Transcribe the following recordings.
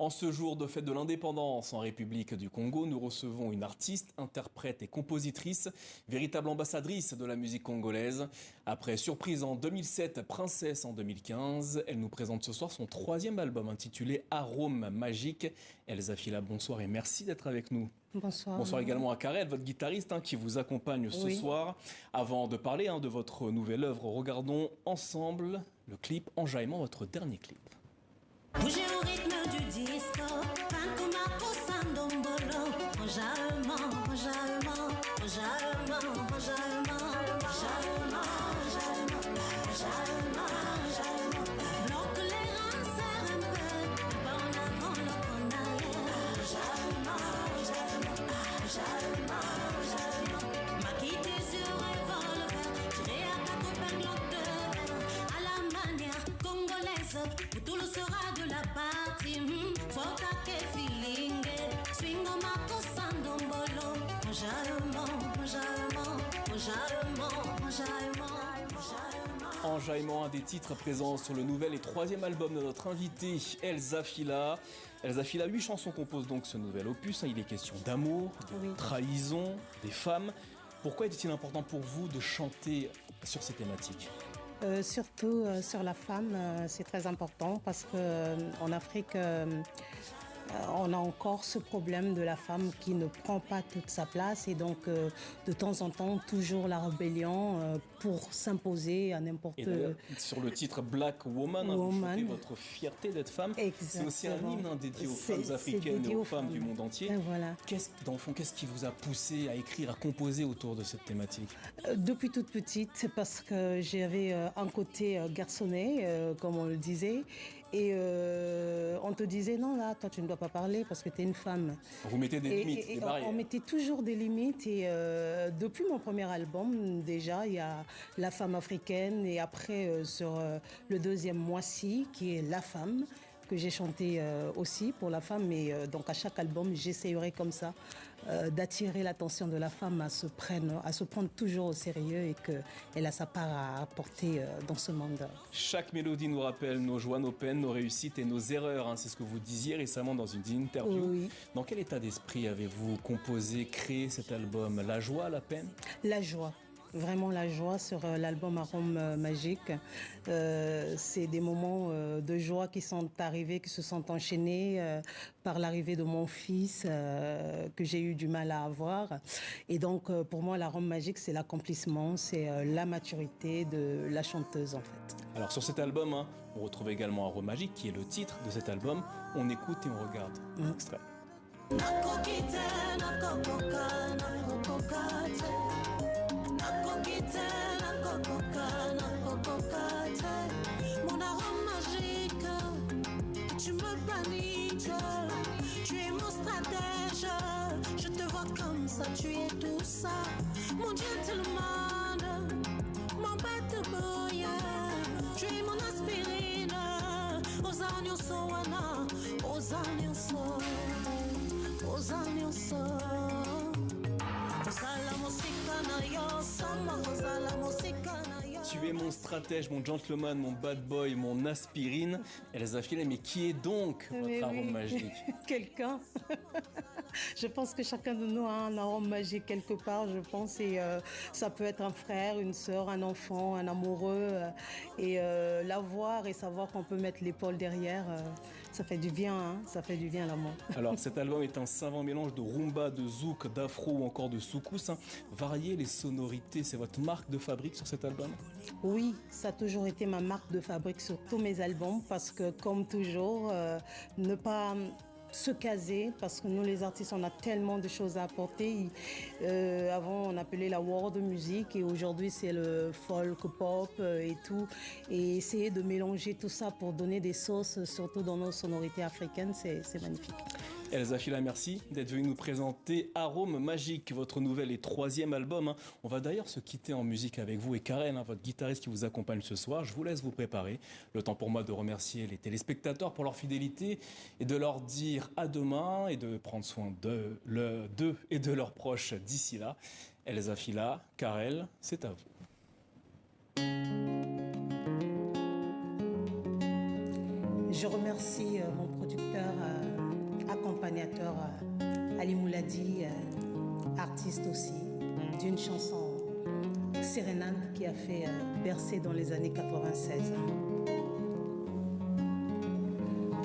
En ce jour de fête de l'indépendance en République du Congo, nous recevons une artiste, interprète et compositrice, véritable ambassadrice de la musique congolaise. Après Surprise en 2007, Princesse en 2015, elle nous présente ce soir son troisième album intitulé Arôme Magique. Elsa Fila, bonsoir et merci d'être avec nous. Bonsoir. Bonsoir également à Karel, votre guitariste qui vous accompagne ce soir. Avant de parler de votre nouvelle œuvre, regardons ensemble le clip Enjaillement, votre dernier clip. Bougez au rythme du disco, Pankuma Kosandombolo, enjaillement, enjaillement, enjaillement, enjaillement, enjaillement, enjaillement, enjaillement, bloque les reins, serre un peu, pas en avant le qu'on aille, enjaillement, enjaillement, enjaillement, maquillé sur revolver, tiré à quatre épingles de verre, à la manière congolaise, où tout le sera de la partie, soit que feeling, swing au mato sandombolo, enjaillement, enjaillement, enjaillement, enjaillement, enjaillement. Enjaillement, un des titres présents sur le nouvel et troisième album de notre invitée Elsa Fila. Elsa Fila, 8 chansons composent donc ce nouvel opus. Il est question d'amour, de trahison, des femmes. Pourquoi était-il important pour vous de chanter sur ces thématiques ? Surtout sur la femme, c'est très important parce qu'en Afrique, on a encore ce problème de la femme qui ne prend pas toute sa place et donc de temps en temps toujours la rébellion pour s'imposer à n'importe quel. Sur le titre Black Woman, vous chantez votre fierté d'être femme. C'est aussi un hymne dédié aux femmes africaines et aux femmes du monde entier. Voilà. Dans le fond, qu'est-ce qui vous a poussé à écrire, à composer autour de cette thématique ? Depuis toute petite, c'est parce que j'avais un côté garçonnet, comme on le disait, et on te disait non là, toi tu ne dois pas parler parce que tu es une femme. Vous mettez des limites, des barrières. On mettait toujours des limites et depuis mon premier album déjà, il y a la femme africaine et après sur le deuxième Moi-ci qui est la femme que j'ai chanté aussi pour la femme, mais donc à chaque album j'essayerai comme ça d'attirer l'attention de la femme à se prendre toujours au sérieux et qu'elle a sa part à apporter dans ce monde. Chaque mélodie nous rappelle nos joies, nos peines, nos réussites et nos erreurs, c'est ce que vous disiez récemment dans une interview. Oui. Dans quel état d'esprit avez-vous composé, créé cet album ? La joie, la peine ? La joie. Vraiment la joie sur l'album Arôme Magique. C'est des moments de joie qui sont arrivés, qui se sont enchaînés par l'arrivée de mon fils que j'ai eu du mal à avoir. Et donc pour moi l'Arôme Magique c'est l'accomplissement, c'est la maturité de la chanteuse en fait. Alors sur cet album, on retrouve également Arôme Magique qui est le titre de cet album. On écoute et on regarde un extrait. Mon arôme magique, tu me paniques, tu es mon stratège, je te vois comme ça, tu es tout ça, mon gentleman, mon bad boy, tu es mon aspirine, aux anions soana, aux anions so, aux anions so. Tu es mon stratège, mon gentleman, mon bad boy, mon aspirine. Elsa Fila, mais qui est donc votre arôme magique ? Quelqu'un. Je pense que chacun de nous a un arôme magique quelque part, je pense. Et ça peut être un frère, une sœur, un enfant, un amoureux. Et l'avoir et savoir qu'on peut mettre l'épaule derrière, ça fait du bien, ça fait du bien l'amour. Alors cet album est un savant mélange de rumba, de zouk, d'afro ou encore de soukous. Varier les sonorités, c'est votre marque de fabrique sur cet album ? Oui, ça a toujours été ma marque de fabrique sur tous mes albums parce que comme toujours, ne pas se caser parce que nous les artistes on a tellement de choses à apporter. Avant on appelait la world music et aujourd'hui c'est le folk pop et tout, et essayer de mélanger tout ça pour donner des sauces surtout dans nos sonorités africaines, c'est magnifique. Elsa Fila, merci d'être venue nous présenter Arôme Magique, votre nouvel et troisième album. On va d'ailleurs se quitter en musique avec vous et Karel, votre guitariste qui vous accompagne ce soir. Je vous laisse vous préparer. Le temps pour moi de remercier les téléspectateurs pour leur fidélité et de leur dire à demain et de prendre soin d'eux et de leurs proches d'ici là. Elsa Fila, Karel, c'est à vous. Je remercie mon producteur accompagnateur Ali Mouladi, artiste aussi, d'une chanson sérénade qui a fait bercer dans les années 96.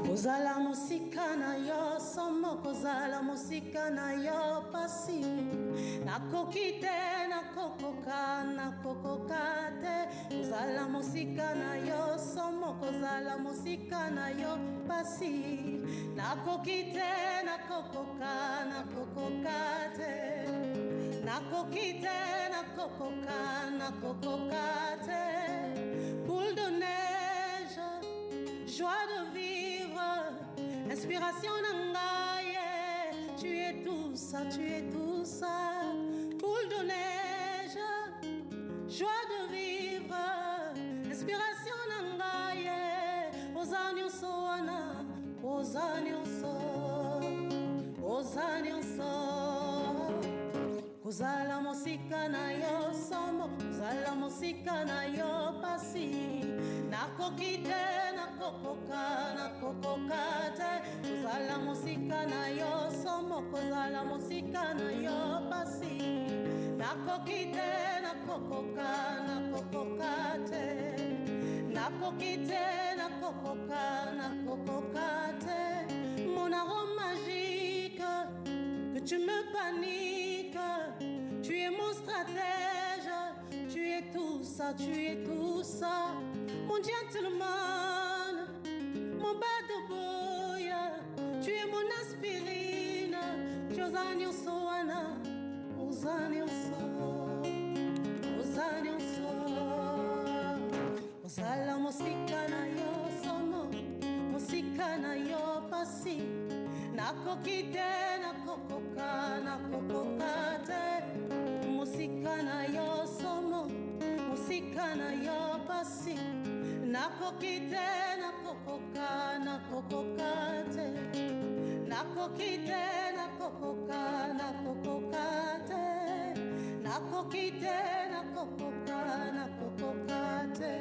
Kozala musika na yo somo kozala musika na yo pasi nakoki te nakokoka te kozala musika na yo somo kozala musika na yo pasi nakoki te nakokoka te nakoki te nakokoka te boule de neige joie de vivre, inspiration nangaye, tu es tout ça, boule de neige, joie de vivre, inspiration nangaye, ozanyo so, kozala musika na yo somo, kozala musika na yo pasi, nakoki te nakokoka te, kozala musika na yo somo, kozala musika na yo pasi, nakoki te nakokoka te, nakoki te nakokoka te, mon arôme magique, que tu me paniques, tu es mon stratège, tu es tout ça, mon gentleman, mon bad boy, tu es mon aspirine, Josani Osoana, Ozani Oso, Ozala musika na yo somo, musika na yo pasi, nakoki te nakokoka te, musika na yo somo, musika na yo pasi, nakoki te nakokoka te, nakoki te nakokoka te, nakoki te nakokoka te.